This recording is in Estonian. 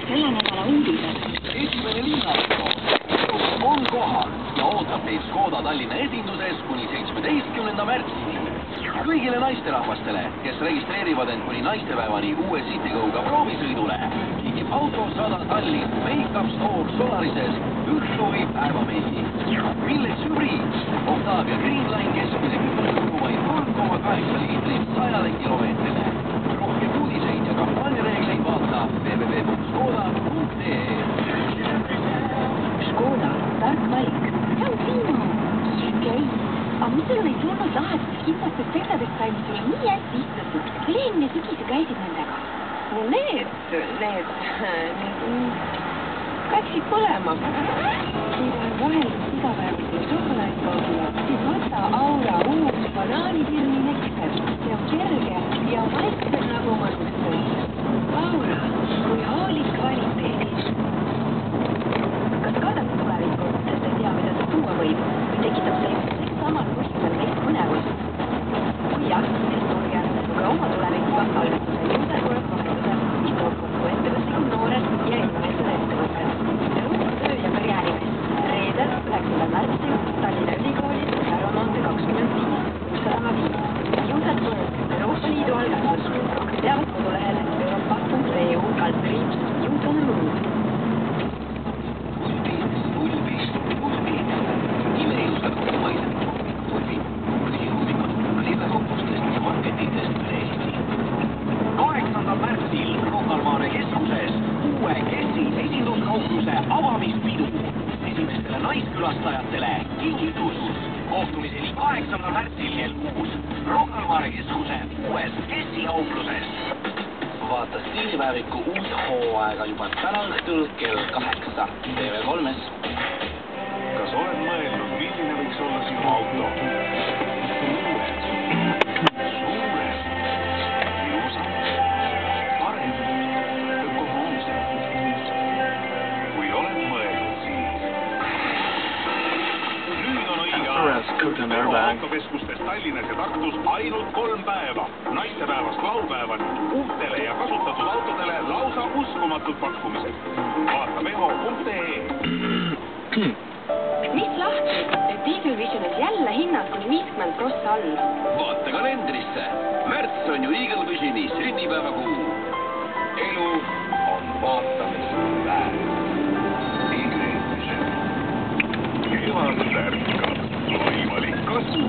selle nädala uudised. Esimene linnaauto on kohal ja ootab teid Škoda Tallinna esinduses kuni 17. märtsini. Kõigile naisterahvastele, kes registreerivad end kuni naistepäevani uue Citygoga proovisõidule, kingib Autosada Tallinn Make-up Store Solarises õhtu või päevamehi. Milleks hübriid? Octavia Greenline keskmine kütusekulu vaid 3,8 liitrit 100 kilomeetrile. Rohkem uudiseid ja kampaaniareegleid vaata www.škoda.ee. Škoda, tark valik. Hea Triino. Okei. Aga mis sul neid tulnud lahedast kindlastes tegladest sai, mis sulle nii hästi istutud? Kui eelmine sügise käisid nendega? No need läksid põlema. Kui tahan vaheldust igapäevasele šokolaadikoodile, siis võta Aura uus banaanipirni nektar. See on kerge ja maitseb nagu mõnustus. Aura, kui hoolik kvaliteedis. Kas kardad tulevikku, sest ei tea, mida see tuua võib? Või tekitab see just samal põhjusel meist põnevust? Kui jah, siis tulge ka oma tulevikuga algatuse Userwork vahendusel, mis toob kokku ettevõtlikud noored ja inimesed ettevõtted. Euroopa töö- ja karjäärimest. Reedel 9. märtsil Tallinna Ülikoolis Häramaante 25, Uussadama 5. Userwork, Euroopa Liidu algatus. Teavad kodulehel europa.eu/Youth on the Move. Avamispidu. Esimestele naiskülastajatele kingitus. Kohtumiseni 8. märtsil kell 6 Rocca Keskuse uues Kessi kaupluses. Vaata stiilipäeviku uut hooaega juba täna õhtul kell 8 TV3-s. Kas oled mõelnud, milline võiks olla sinu auto? Suurem, ilusam, parem, ökonoomsem. Kui oled mõelnud, siis nüüd on õige autokeskustes Tallinnas ja Tartus ainult 3 päeva. Naistepäevast laupäevani uutele ja kasutatud autodele lausa uskumatud pakkumised. Vaata veho.ee. Mis lahti, et Eagle Visionis jälle hinnad kuni 50% all? Vaata kalendrisse. Märts on ju Eagle Visioni sünnipäevakuu. Elu on vaatamist väärt. Eagle Vision. Kevad värkab. Võimalik kasvu.